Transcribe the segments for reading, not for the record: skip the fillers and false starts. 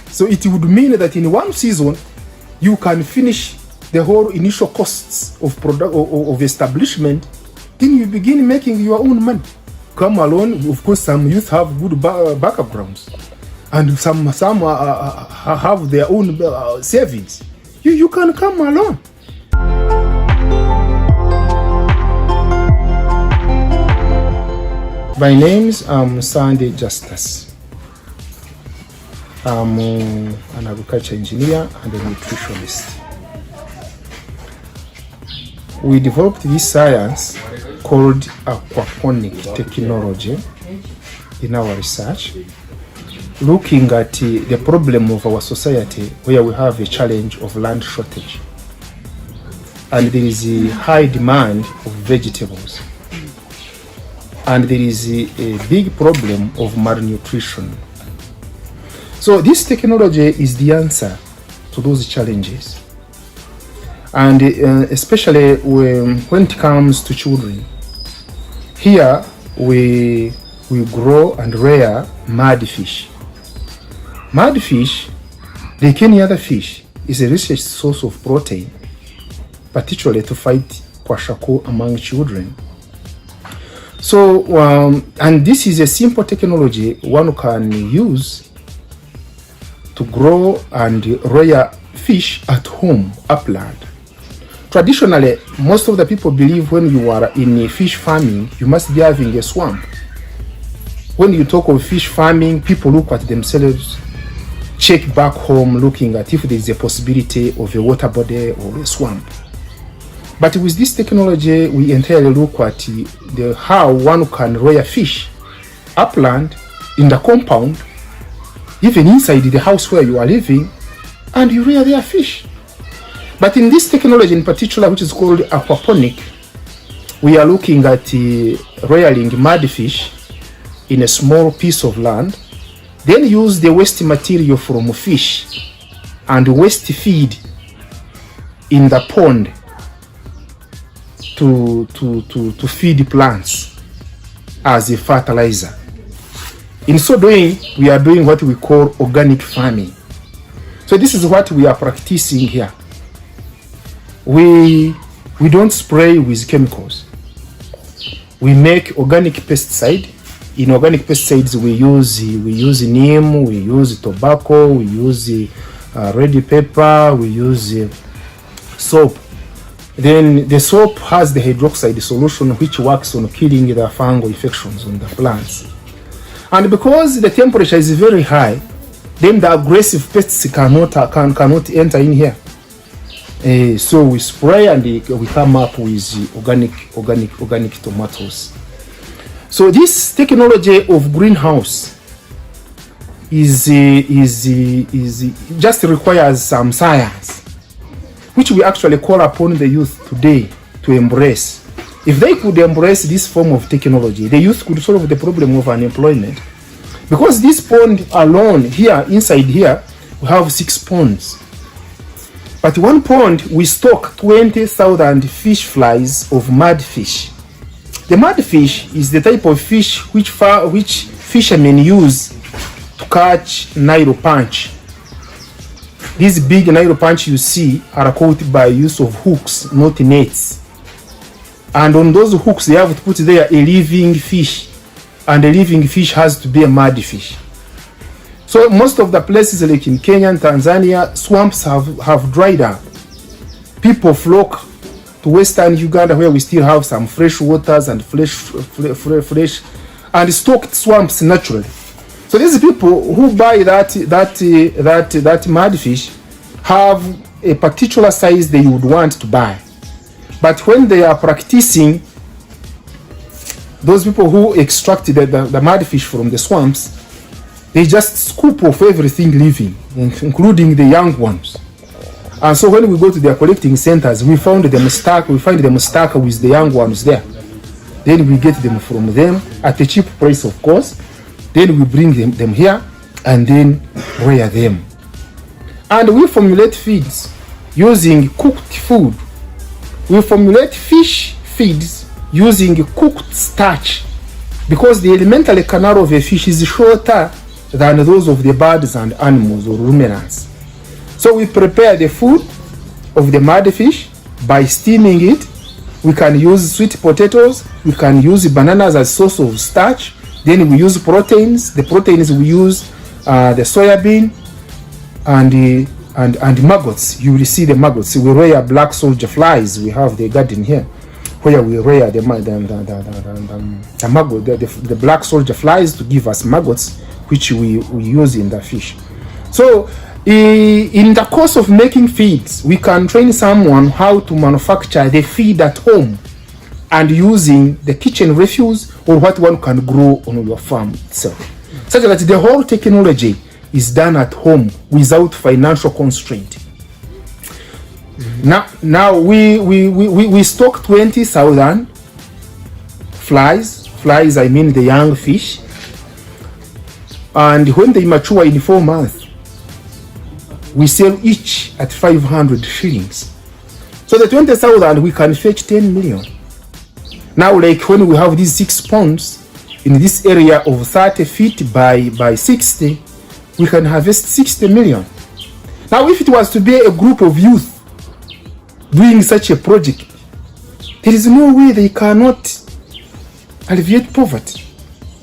So it would mean that in one season, you can finish the whole initial costs of product of establishment. Then you begin making your own money. Come alone. Of course, some youth have good backgrounds, and some have their own savings. You can come alone. My name's Sunday Justus. I'm an agriculture engineer and a nutritionist. We developed this science called aquaponic technology in our research, looking at the problem of our society where we have a challenge of land shortage. And there is a high demand of vegetables. And there is a big problem of malnutrition. So this technology is the answer to those challenges. And especially when it comes to children. Here we grow and rear mud fish. Mud fish, like any other fish, is a rich source of protein, particularly to fight kwashiorkor among children. So, and this is a simple technology one can use to grow and rear fish at home, upland. Traditionally, most of the people believe when you are in a fish farming, you must be having a swamp. When you talk of fish farming, people look at themselves, check back home, looking at if there is a possibility of a water body or a swamp. But with this technology, we entirely look at how one can rear fish upland, in the compound, even inside the house where you are living, and you rear their fish. But in this technology in particular, which is called aquaponic, we are looking at rearing mud fish in a small piece of land, then use the waste material from fish and waste feed in the pond to feed plants as a fertilizer. In so doing, we are doing what we call organic farming. So this is what we are practicing here. We don't spray with chemicals. We make organic pesticide. In organic pesticides, we use neem, we use tobacco, we use red pepper, we use soap. Then the soap has the hydroxide solution which works on killing the fungal infections on the plants. And because the temperature is very high, then the aggressive pests cannot enter in here. So we spray and we come up with organic tomatoes. So this technology of greenhouse is just requires some science, which we actually call upon the youth today to embrace. If they could embrace this form of technology, the youth could solve the problem of unemployment. Because this pond alone, here, inside here, we have 6 ponds. But one pond, we stock 20,000 fish flies of mud fish. The mud fish is the type of fish which fishermen use to catch Nile perch. These big Nile perch you see are caught by use of hooks, not nets. And on those hooks, they have to put there a living fish. And a living fish has to be a mud fish. So most of the places like in Kenya and Tanzania, swamps have dried up. People flock to western Uganda where we still have some fresh waters and fresh and stocked swamps naturally. So these people who buy that mud fish have a particular size they would want to buy. But when they are practicing, those people who extracted the mud fish from the swamps, they just scoop off everything living, including the young ones. And so when we go to their collecting centers, we find them stuck with the young ones there. Then we get them from them at a cheap price, of course. Then we bring them here and then rear them. And we formulate feeds using cooked food. We formulate fish feeds using cooked starch, because the alimentary canal of a fish is shorter than those of the birds and animals or ruminants. So we prepare the food of the mud fish by steaming it. We can use sweet potatoes, we can use bananas as source of starch, then we use proteins. The proteins we use the soybean and maggots. You will see the maggots. We rear black soldier flies. We have the garden here where we rear the maggot, the black soldier flies to give us maggots, which we use in the fish. So in the course of making feeds, we can train someone how to manufacture the feed at home and using the kitchen refuse or what one can grow on your farm itself, such that the whole technology is done at home without financial constraint. Now we stock 20,000 flies. Flies, I mean the young fish. And when they mature in 4 months, we sell each at 500 shillings. So the 20,000 we can fetch 10 million. Now, like when we have these 6 ponds in this area of 30 feet by 60, we can harvest 60 million. Now, if it was to be a group of youth doing such a project, there is no way they cannot alleviate poverty.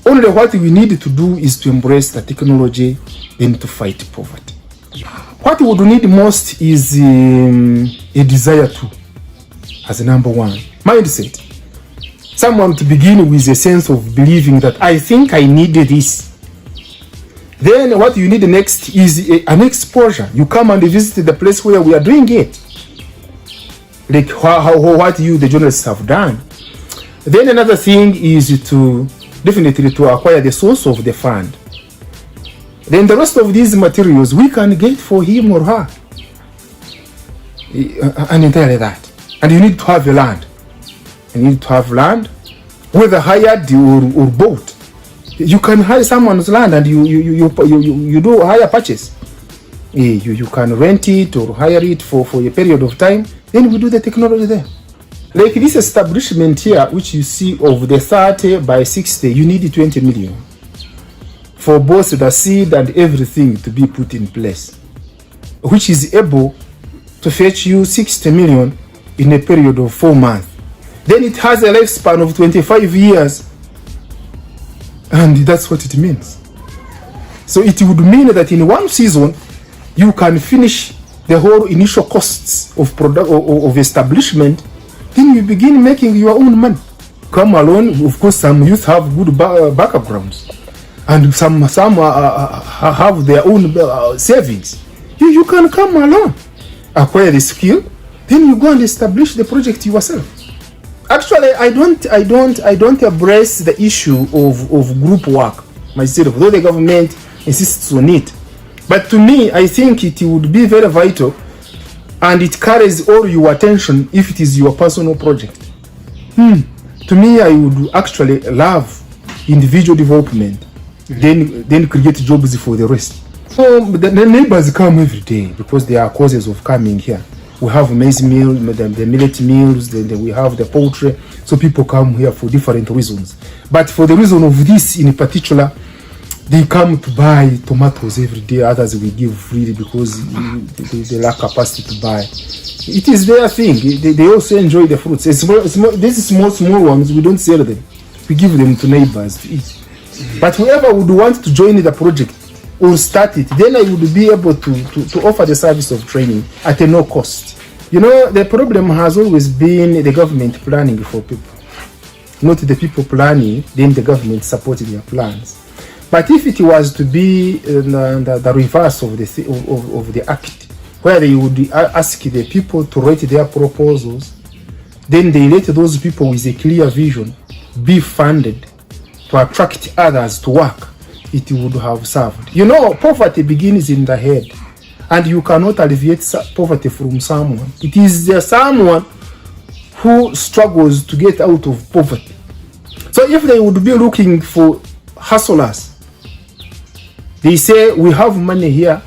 Only what we need to do is to embrace the technology and to fight poverty. What we would need most is a desire to, as a number one, mindset. Someone to begin with a sense of believing that I think I need this. Then what you need next is an exposure. You come and visit the place where we are doing it. Like what you, the journalists, have done. Then another thing is to definitely to acquire the source of the fund. Then the rest of these materials we can get for him or her. And entirely that. And you need to have a land. You need to have land, whether hired or bought. You can hire someone's land and you do a hire purchase. You can rent it or hire it for a period of time. Then we do the technology there. Like this establishment here, which you see of the 30 by 60, you need 20 million for both the seed and everything to be put in place, which is able to fetch you 60 million in a period of 4 months. Then it has a lifespan of 25 years. And that's what it means. So it would mean that in 1 season, you can finish the whole initial costs of product of establishment. Then you begin making your own money. Come alone. Of course, some youth have good backgrounds, and some have their own savings. You can come alone, acquire the skill, then you go and establish the project yourself. Actually, I don't embrace the issue of group work myself, though the government insists on it. But to me, I think it would be very vital, and it carries all your attention if it is your personal project. To me, I would actually love individual development, then create jobs for the rest. So the neighbors come every day because there are causes of coming here. We have maize meal, the millet meals, then we have the poultry. So people come here for different reasons. But for the reason of this in particular, they come to buy tomatoes every day. Others we give freely because they lack capacity to buy. It is their thing. They also enjoy the fruits. These small ones, we don't sell them. We give them to neighbors to eat. But whoever would want to join the project or start it, then I would be able to offer the service of training at a no cost. You know, the problem has always been the government planning for people. Not the people planning, then the government supporting their plans. But if it was to be the reverse of the act, where they would ask the people to write their proposals, then they let those people with a clear vision be funded to attract others to work, it would have served. You know, poverty begins in the head, and you cannot alleviate poverty from someone. It is someone who struggles to get out of poverty. So if they would be looking for hustlers, they say, we have money here,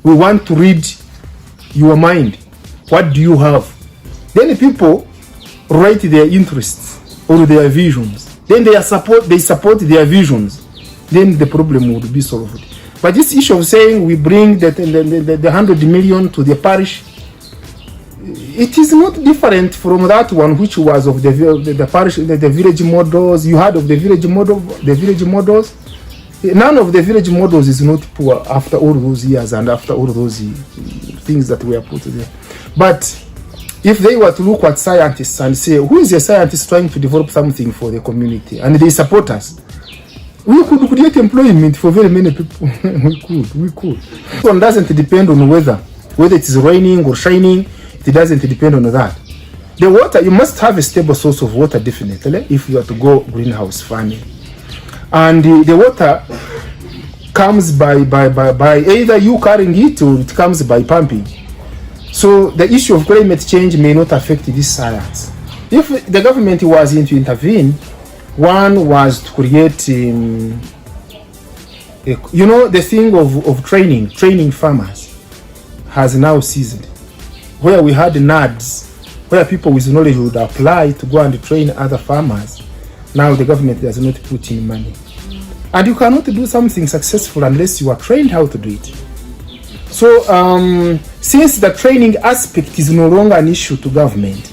we want to read your mind. What do you have? Then the people write their interests or their visions. Then they support their visions. then the problem would be solved. But this issue of saying we bring the 100 million to the parish, it is not different from that one which was of the parish, the village models. You heard of the village models. None of the village models is not poor after all those years and after all those things that were put there. But if they were to look at scientists and say, who is a scientist trying to develop something for the community, and they support us, we could create employment for very many people. we could. This one doesn't depend on whether it is raining or shining. It doesn't depend on that. The water, you must have a stable source of water, definitely, if you are to go greenhouse farming. And the water comes by either you carrying it or it comes by pumping. So the issue of climate change may not affect this science. If the government was in to intervene, one was to create, the thing of training farmers has now ceased. Where we had NADs, where people with knowledge would apply to go and train other farmers, now the government does not put in money. And you cannot do something successful unless you are trained how to do it. So since the training aspect is no longer an issue to government,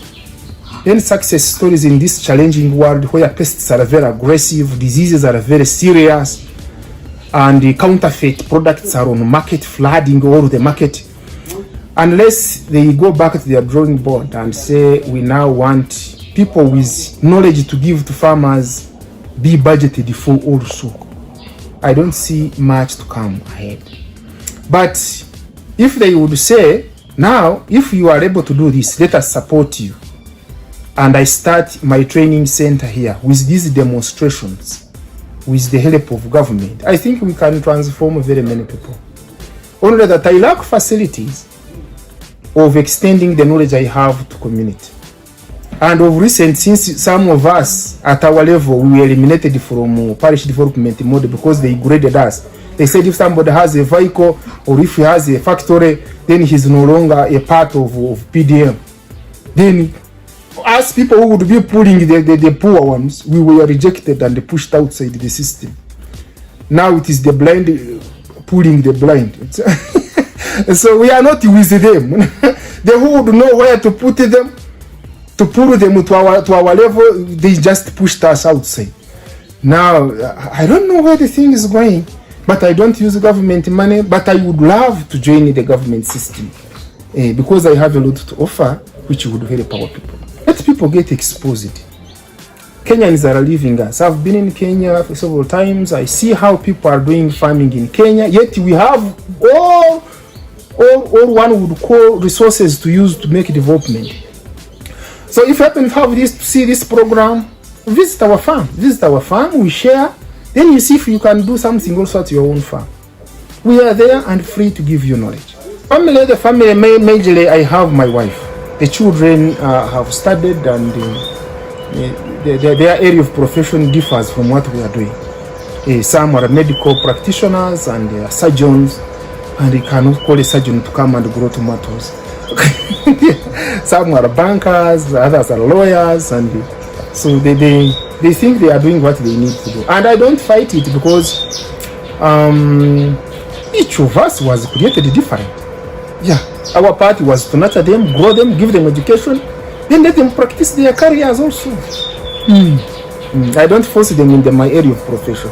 then success stories in this challenging world where pests are very aggressive, diseases are very serious, and the counterfeit products are on market, flooding all the market, unless they go back to their drawing board and say, we now want people with knowledge to give to farmers be budgeted for also, I don't see much to come ahead. But if they would say, now, if you are able to do this, let us support you, and I start my training center here with these demonstrations, with the help of government, I think we can transform very many people. Only that I lack facilities of extending the knowledge I have to community. And of recent, since some of us at our level, we were eliminated from parish development model because they graded us. They said if somebody has a vehicle or if he has a factory, then he's no longer a part of PDM. Then us people who would be pulling the poor ones, we were rejected and pushed outside the system. Now it is the blind pulling the blind. So we are not with them. They who would know where to put them, to pull them to our level, they just pushed us outside. Now, I don't know where the thing is going, but I don't use government money, but I would love to join the government system because I have a lot to offer, which would help our people. Let people get exposed. Kenyans are leaving us. I've been in Kenya for several times. I see how people are doing farming in Kenya, yet we have all one would call resources to use to make development. So if you happen to have this, to see this program, visit our farm, we share, then you see if you can do something also at your own farm. We are there and free to give you knowledge. The family, majorly I have my wife. The children have studied and their area of profession differs from what we are doing. Some are medical practitioners and they are surgeons, and they cannot call a surgeon to come and grow tomatoes. Some are bankers, others are lawyers, and so they think they are doing what they need to do. And I don't fight it because each of us was created different. Yeah, our part was to nurture them, grow them, give them education, then let them practice their careers also. I don't force them in my area of profession.